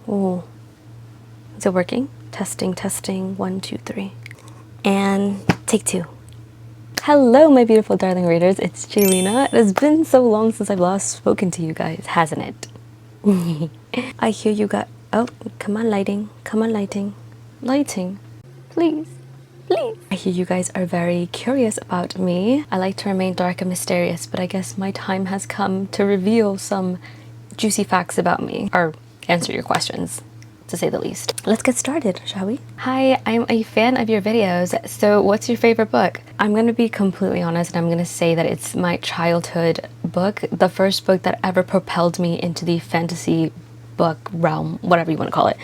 Oh, is it working? Testing, testing, 1, 2, 3. And take 2. Hello, my beautiful darling readers. It's Jaylina. It has been so long since I've last spoken to you guys, hasn't it? I hear you got. Oh, come on, lighting. Come on, lighting. Lighting. Please. Please. I hear you guys are very curious about me. I like to remain dark and mysterious, but I guess my time has come to reveal some juicy facts about me, or answer your questions, to say the least. Let's get started, shall we? Hi, I'm a fan of your videos. So what's your favorite book? I'm gonna be completely honest and I'm gonna say that it's my childhood book, the first book that ever propelled me into the fantasy book realm, whatever you want to call it.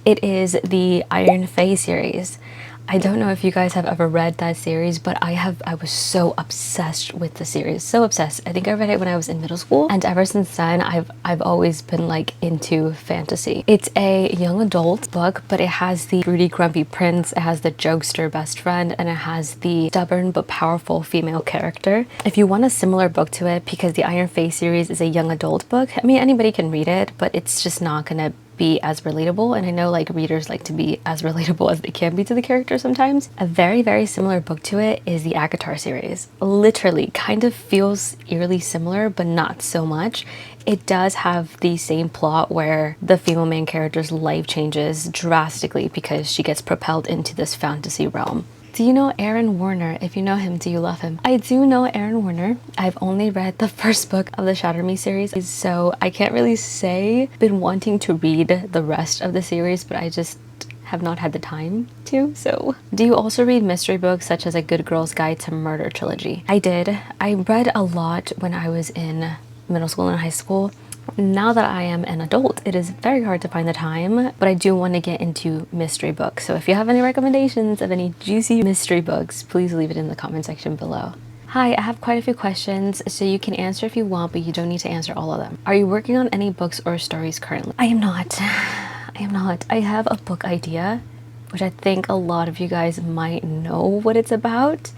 It is the Iron Fae series. I don't know if you guys have ever read that series, but I was so obsessed with the series, so obsessed. I think I read it when I was in middle school, and ever since then I've always been like into fantasy. It's a young adult book, but it has the broody grumpy prince, it has the jokester best friend, and it has the stubborn but powerful female character. If you want a similar book to it, because the Iron Fae series is a young adult book, I mean anybody can read it, but it's just not gonna be as relatable, and I know like readers like to be as relatable as they can be to the character sometimes. A very similar book to it is the ACOTAR series. Literally kind of feels eerily similar, but not so much. It does have the same plot where the female main character's life changes drastically because she gets propelled into this fantasy realm. Do you know Aaron Warner? If you know him, do you love him? I do know Aaron Warner. I've only read the first book of the Shatter Me series, so I can't really say I've been wanting to read the rest of the series, but I just have not had the time to. So do you also read mystery books such as A Good Girl's Guide to Murder trilogy? I did. I read a lot when I was in middle school and high school. Now that I am an adult, it is very hard to find the time, but I do want to get into mystery books. So if you have any recommendations of any juicy mystery books, please leave it in the comment section below. Hi, I have quite a few questions, so you can answer if you want, but you don't need to answer all of them. Are you working on any books or stories currently? I am not. I am not. I have a book idea, which I think a lot of you guys might know what it's about.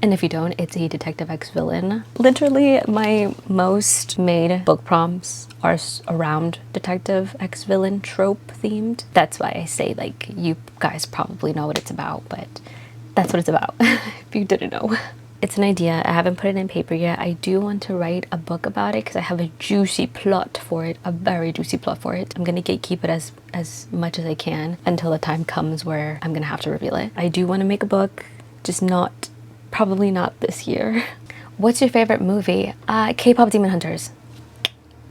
And if you don't, it's a Detective X villain. Literally, my most made book prompts are around Detective X villain trope themed. That's why I say like, you guys probably know what it's about, but that's what it's about, if you didn't know. It's an idea. I haven't put it in paper yet. I do want to write a book about it because I have a juicy plot for it, a very juicy plot for it. I'm gonna gatekeep it as much as I can until the time comes where I'm gonna have to reveal it. I do want to make a book, just probably not this year. What's your favorite movie? K-pop Demon Hunters.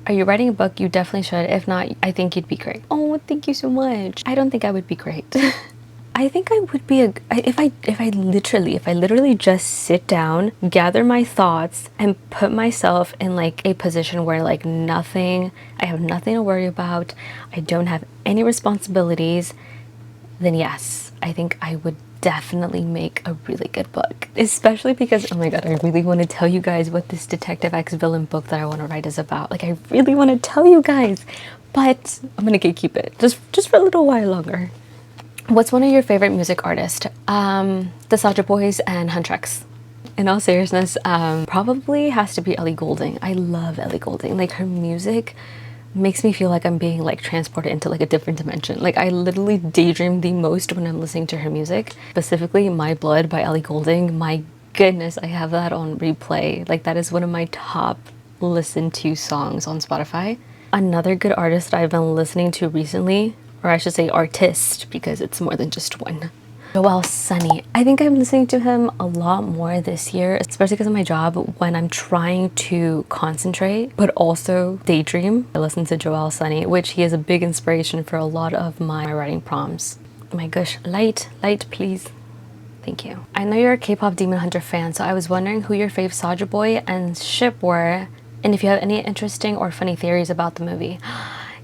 Are you writing a book? You definitely should. If not, I think you'd be great. Oh, thank you so much. I don't think I would be great. I think I would be if I literally just sit down, gather my thoughts, and put myself in like a position where like I have nothing to worry about, I don't have any responsibilities, then yes, I think I would definitely make a really good book. Especially because, oh my god, I really want to tell you guys what this Detective X villain book that I want to write is about. Like, I really want to tell you guys, but I'm gonna gatekeep it just for a little while longer. What's one of your favorite music artists? The Soulja Boys and Huntrix. In all seriousness, probably has to be Ellie Goulding. I love Ellie Goulding. Like, her music makes me feel like I'm being like transported into like a different dimension. Like, I literally daydream the most when I'm listening to her music. Specifically My Blood by Ellie Goulding. My goodness, I have that on replay. Like, that is one of my top listened to songs on Spotify. Another good artist that I've been listening to recently, or I should say artist, because it's more than just one, Joel Sunny. I think I'm listening to him a lot more this year, especially because of my job. When I'm trying to concentrate but also daydream, I listen to Joel Sunny, which he is a big inspiration for a lot of my writing prompts. Oh my gosh, light please. Thank you. I know you're a K-pop Demon Hunter fan, so I was wondering who your fave Soulja Boy and ship were, and if you have any interesting or funny theories about the movie.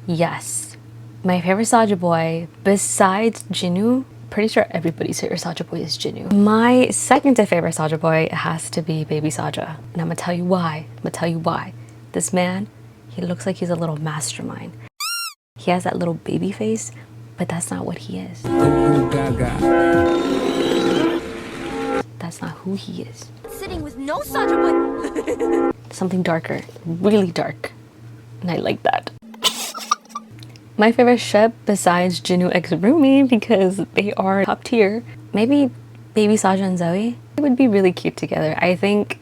Yes, my favorite Soulja Boy besides Jinwoo, pretty sure everybody's favorite Soulja Boy is Jinwoo. My second to favorite Soulja Boy has to be Baby Soulja, and I'm gonna tell you why. This man, he looks like he's a little mastermind. He has that little baby face, but that's not what he is. That's not who he is. Sitting with no Soulja Boy. Something darker, really dark, and I like that. My favorite ship besides Jinwoo x Rumi, because they are top tier. Maybe Baby Saja and Zoe. It would be really cute together. I think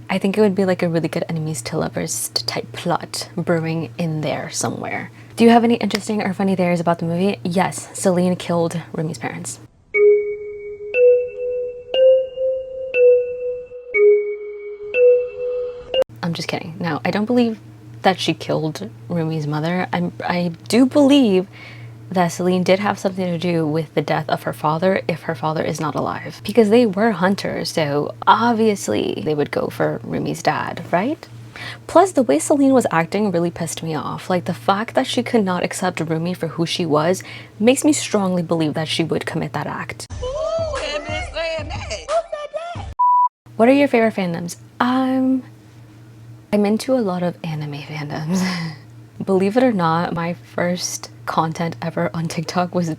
it would be like a really good enemies to lovers type plot brewing in there somewhere. Do you have any interesting or funny theories about the movie? Yes, Celine killed Rumi's parents. I'm just kidding. No, I don't believe that she killed Rumi's mother. I do believe that Celine did have something to do with the death of her father if her father is not alive. Because they were hunters, so obviously they would go for Rumi's dad, right? Plus, the way Celine was acting really pissed me off. Like, the fact that she could not accept Rumi for who she was makes me strongly believe that she would commit that act. What are your favorite fandoms? I'm into a lot of anime fandoms. Believe it or not, my first content ever on TikTok was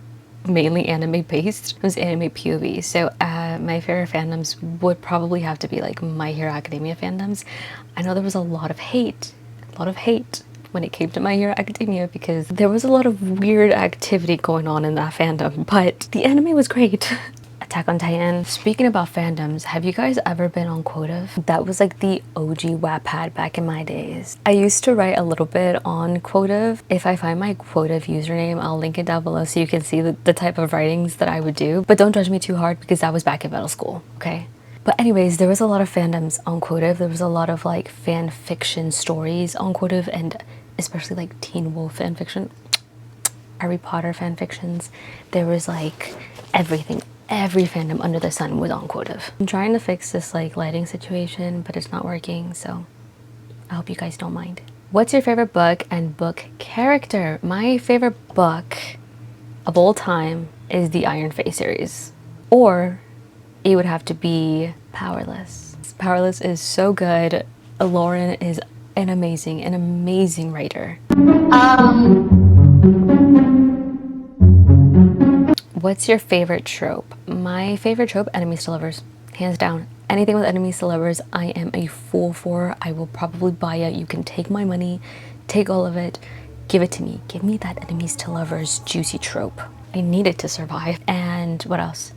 mainly anime based. It was anime POV. So my favorite fandoms would probably have to be like My Hero Academia fandoms. I know there was a lot of hate when it came to My Hero Academia because there was a lot of weird activity going on in that fandom, but the anime was great. Attack on Titan. Speaking about fandoms, have you guys ever been on Quotive? That was like the OG WATTT back in my days. I used to write a little bit on Quotive. If I find my Quotive username, I'll link it down below so you can see the type of writings that I would do. But don't judge me too hard because that was back in middle school, okay? But anyways, there was a lot of fandoms on Quotive. There was a lot of like fan fiction stories on Quotive, and especially like Teen Wolf fan fiction, Harry Potter fan fictions. There was like everything. Every fandom under the sun was on Quotive. I'm trying to fix this like lighting situation, but it's not working, so I hope you guys don't mind. What's your favorite book and book character? My favorite book of all time is the Iron Fey series, or it would have to be Powerless. Powerless is so good. Lauren is an amazing writer. What's your favorite trope? My favorite trope, enemies to lovers. Hands down. Anything with enemies to lovers, I am a fool for. I will probably buy it. You can take my money, take all of it, give it to me. Give me that enemies to lovers juicy trope. I need it to survive. And what else?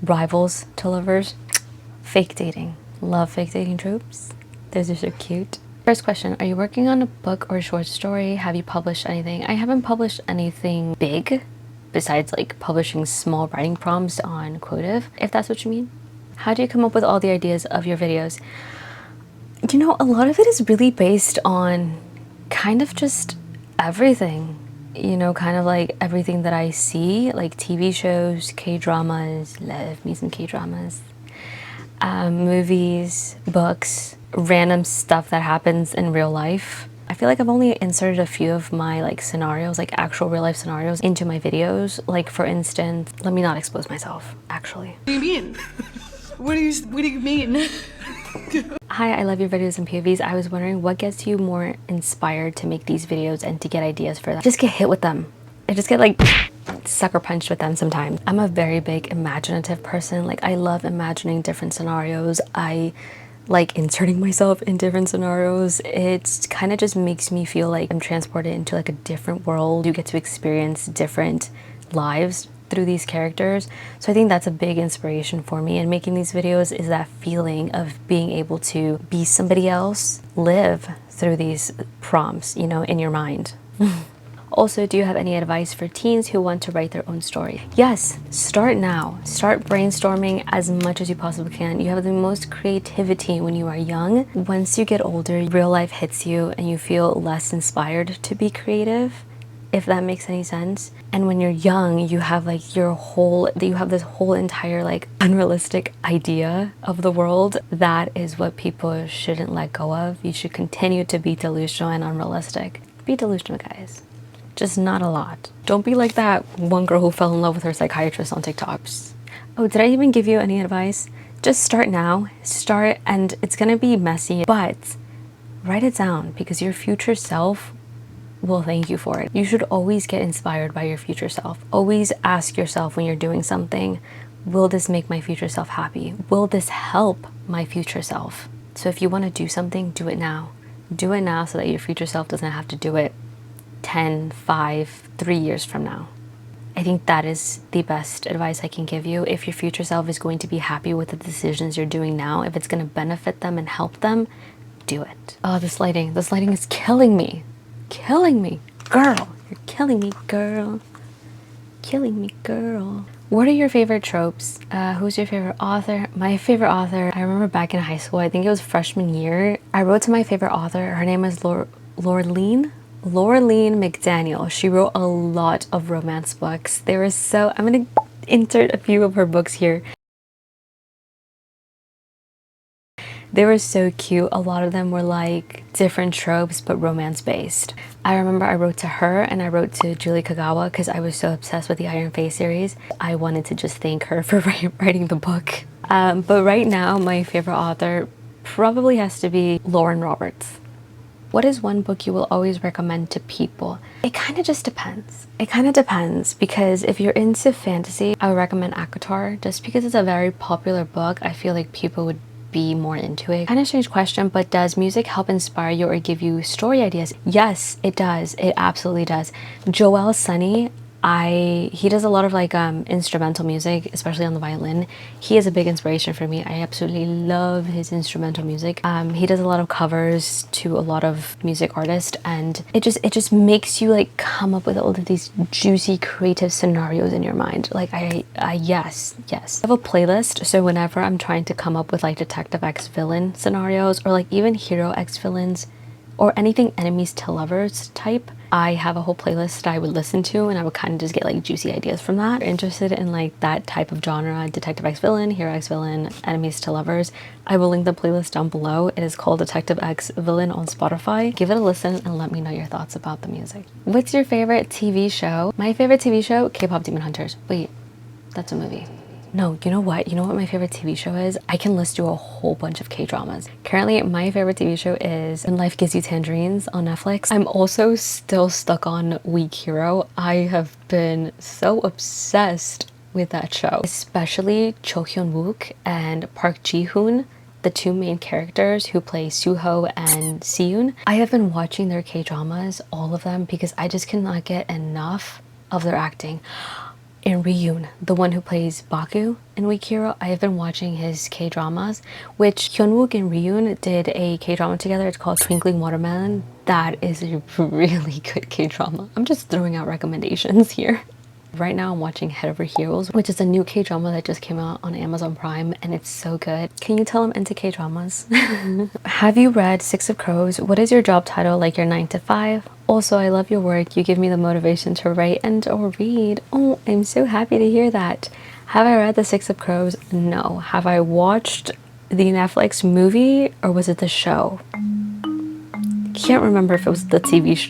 Rivals to lovers. Fake dating. Love fake dating tropes. Those are so cute. First question, are you working on a book or a short story? Have you published anything? I haven't published anything big, besides like publishing small writing prompts on Quotive, if that's what you mean. How do you come up with all the ideas of your videos? You know, a lot of it is really based on kind of just everything. You know, kind of like everything that I see, like TV shows, K-dramas, love me some K-dramas, movies, books, random stuff that happens in real life. I feel like I've only inserted a few of my like scenarios, like actual real life scenarios into my videos. Like for instance, let me not expose myself, actually. What do you mean? What do you mean? Hi, I love your videos and POVs. I was wondering what gets you more inspired to make these videos and to get ideas for them. Just get hit with them. I just get like sucker punched with them sometimes. I'm a very big imaginative person. Like I love imagining different scenarios. I like inserting myself in different scenarios. It kind of just makes me feel like I'm transported into like a different world. You get to experience different lives through these characters. So I think that's a big inspiration for me, and making these videos is that feeling of being able to be somebody else, live through these prompts, you know, in your mind. Also, do you have any advice for teens who want to write their own story? Yes, start now. Start brainstorming as much as you possibly can. You have the most creativity when you are young. Once you get older, real life hits you and you feel less inspired to be creative, if that makes any sense. And when you're young, you have like this whole entire like unrealistic idea of the world. That is what people shouldn't let go of. You should continue to be delusional and unrealistic. Be delusional, guys. Just not a lot. Don't be like that one girl who fell in love with her psychiatrist on TikToks. Oh, did I even give you any advice? Just start now. Start, and it's gonna be messy, but write it down because your future self will thank you for it. You should always get inspired by your future self. Always ask yourself when you're doing something, will this make my future self happy? Will this help my future self? So if you want to do something, do it now. Do it now so that your future self doesn't have to do it 10, 5, 3 years from now. I think that is the best advice I can give you. If your future self is going to be happy with the decisions you're doing now, if it's going to benefit them and help them, do it. Oh, this lighting is killing me. Killing me. Girl, you're killing me, girl. Killing me, girl. What are your favorite tropes? Who's your favorite author? My favorite author, I remember back in high school, I think it was freshman year, I wrote to my favorite author. Her name is Laureline McDaniel. She wrote a lot of romance books. They were so, I'm gonna insert a few of her books here. They were so cute. A lot of them were like different tropes, but romance based. I remember I wrote to her and I wrote to Julie Kagawa because I was so obsessed with the Iron Face series. I wanted to just thank her for writing the book. But right now, my favorite author probably has to be Lauren Roberts. What is one book you will always recommend to people? It kind of just depends. It kind of depends, because if you're into fantasy, I would recommend ACOTAR. Just because it's a very popular book, I feel like people would be more into it. Kind of strange question, but does music help inspire you or give you story ideas? Yes, it does. It absolutely does. Joel Sunny, he does a lot of like instrumental music, especially on the violin. He is a big inspiration for me. I absolutely love his instrumental music. He does a lot of covers to a lot of music artists, and it just makes you like come up with all of these juicy creative scenarios in your mind. Like yes. I have a playlist, so whenever I'm trying to come up with like Detective X villain scenarios, or like even Hero X villains, or anything enemies to lovers type, I have a whole playlist that I would listen to, and I would kind of just get like juicy ideas from that. Interested in like that type of genre, Detective X villain, Hero X villain, enemies to lovers, I will link the playlist down below. It is called Detective X Villain on Spotify. Give it a listen and let me know your thoughts about the music. What's your favorite TV show? My favorite TV show, K-pop Demon Hunters. Wait, that's a movie. No, you know what? You know what my favorite TV show is? I can list you a whole bunch of K-dramas. Currently, my favorite TV show is When Life Gives You Tangerines on Netflix. I'm also still stuck on Weak Hero. I have been so obsessed with that show, especially Cho Hyun-wook and Park Ji-hoon, the two main characters who play Suho and Siyun. I have been watching their K-dramas, all of them, because I just cannot get enough of their acting. And Ryun, the one who plays Baku in Weak Hero, I have been watching his K-dramas, which Hyunwook and Ryun did a K-drama together. It's called Twinkling Watermelon. That is a really good K-drama. I'm just throwing out recommendations here. Right now I'm watching Head Over Heels, which is a new K-drama that just came out on Amazon Prime, and it's so good. Can you tell I'm into K-dramas? Have you read Six of Crows? What is your job title, like your 9 to 5? Also, I love your work. You give me the motivation to write and or read. Oh, I'm so happy to hear that. Have I read The Six of Crows? No. Have I watched the Netflix movie, or was it the show? Can't remember if it was the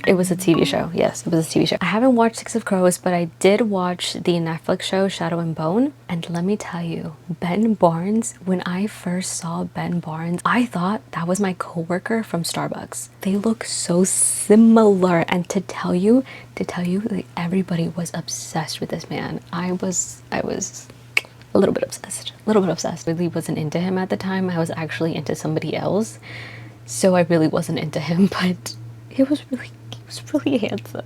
it was a TV show. Yes, it was a TV show. I haven't watched Six of Crows, but I did watch the Netflix show Shadow and Bone. And let me tell you, Ben Barnes, when I first saw Ben Barnes, I thought that was my coworker from Starbucks. They look so similar, and to tell you, like everybody was obsessed with this man. I was a little bit obsessed. I really wasn't into him at the time. I was actually into somebody else. So I really wasn't into him, but he was really handsome.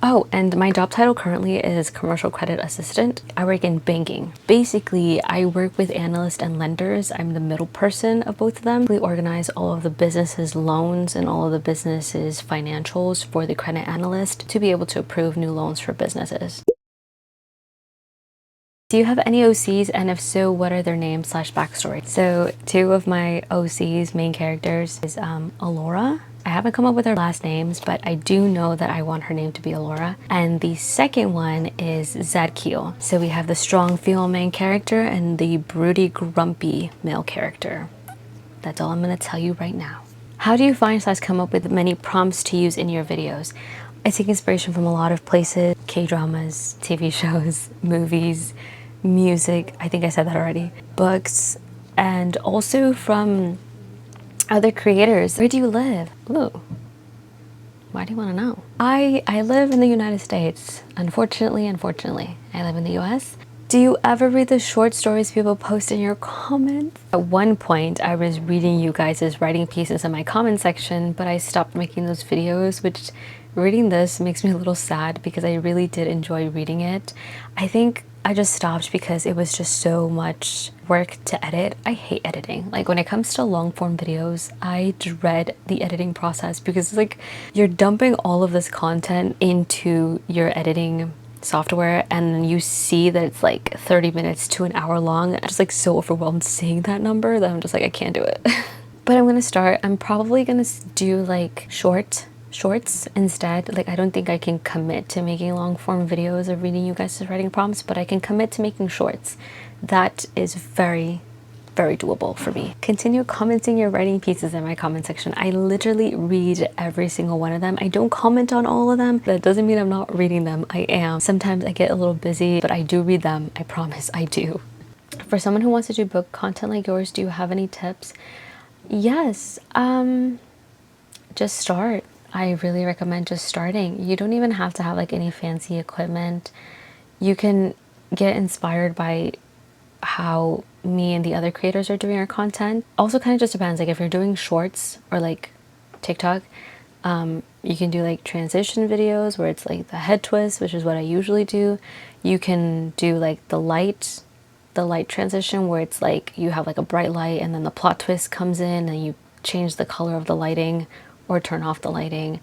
Oh, and my job title currently is commercial credit assistant. I work in banking. Basically, I work with analysts and lenders. I'm the middle person of both of them. We organize all of the business's loans and all of the business's financials for the credit analyst to be able to approve new loans for businesses. Do you have any OCs, and if so, what are their names / backstory? So two of my OCs, main characters, is Alora. I haven't come up with her last names, but I do know that I want her name to be Alora. And the second one is Zadkiel. So we have the strong female main character and the broody, grumpy male character. That's all I'm gonna tell you right now. How do you find / come up with many prompts to use in your videos? I take inspiration from a lot of places: K-dramas, TV shows, movies, music, I think I said that already, books, and also from other creators. Where do you live? Ooh, why do you want to know? I live in the United States. Unfortunately, I live in the US. Do you ever read the short stories people post in your comments? At one point, I was reading you guys' writing pieces in my comment section, but I stopped making those videos, which reading this makes me a little sad because I really did enjoy reading it. I think I just stopped because it was just so much work to edit. I hate editing. Like when it comes to long form videos, I dread the editing process because it's like you're dumping all of this content into your editing software and then you see that it's like 30 minutes to an hour long. I'm just like so overwhelmed seeing that number that I'm just like, I can't do it. But I'm gonna start. I'm probably gonna do like shorts instead. Like I don't think I can commit to making long form videos of reading you guys' writing prompts, but I can commit to making shorts. That is very doable for me. Continue commenting your writing pieces in my comment section. I literally read every single one of them. I don't comment on all of them. That doesn't mean I'm not reading them. I am. Sometimes I get a little busy, but I do read them. I promise I do. For someone who wants to do book content like yours, do you have any tips? Yes, just start. I really recommend just starting. You don't even have to have like any fancy equipment. You can get inspired by how me and the other creators are doing our content. Also kind of just depends, like if you're doing shorts or like TikTok, you can do like transition videos where it's like the head twist, which is what I usually do. You can do like the light transition where it's like you have like a bright light and then the plot twist comes in and you change the color of the lighting or turn off the lighting.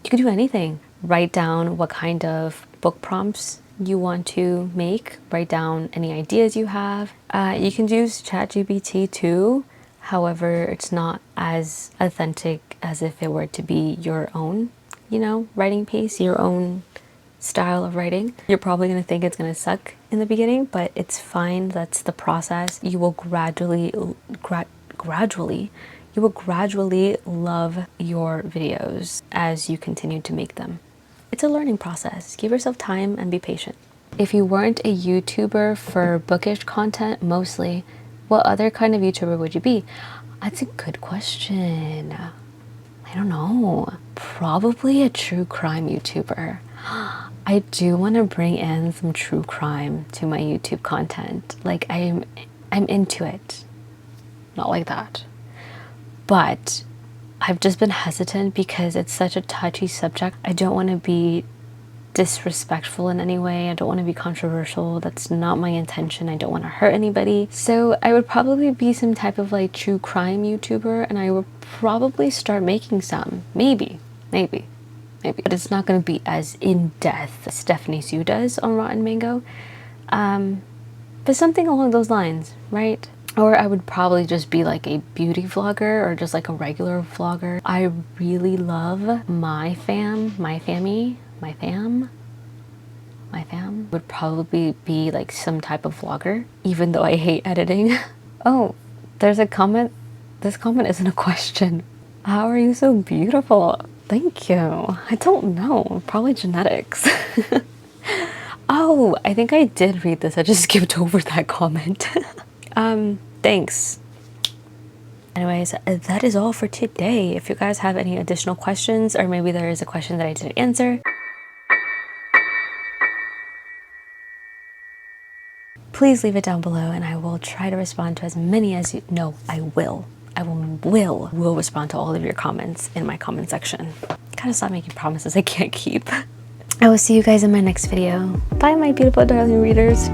You can do anything. Write down what kind of book prompts you want to make. Write down any ideas you have. You can use ChatGPT too. However, it's not as authentic as if it were to be your own, you know, writing piece, your own style of writing. You're probably going to think it's going to suck in the beginning, but it's fine. That's the process. You will gradually love your videos as you continue to make them. It's a learning process. Give yourself time and be patient. If you weren't a YouTuber for bookish content mostly, what other kind of YouTuber would you be? That's a good question. I don't know. Probably a true crime YouTuber. I do want to bring in some true crime to my YouTube content. Like I'm into it. Not like that. But I've just been hesitant because it's such a touchy subject. I don't want to be disrespectful in any way. I don't want to be controversial. That's not my intention. I don't want to hurt anybody. So I would probably be some type of like true crime YouTuber, and I would probably start making some. Maybe. But it's not going to be as in-depth as Stephanie Sue does on Rotten Mango. But something along those lines, right? Or I would probably just be like a beauty vlogger or just like a regular vlogger. I really love my fam would probably be like some type of vlogger, even though I hate editing. Oh, there's a comment. This comment isn't a question. How are you so beautiful? Thank you. I don't know, probably genetics. Oh, I think I did read this. I just skipped over that comment. Thanks. Anyways, that is all for today. If you guys have any additional questions, or maybe there is a question that I didn't answer, please leave it down below and I will try to respond to as many as you. No, I will respond to all of your comments in my comment section. Gotta stop making promises I can't keep. I will see you guys in my next video. Bye, my beautiful darling readers.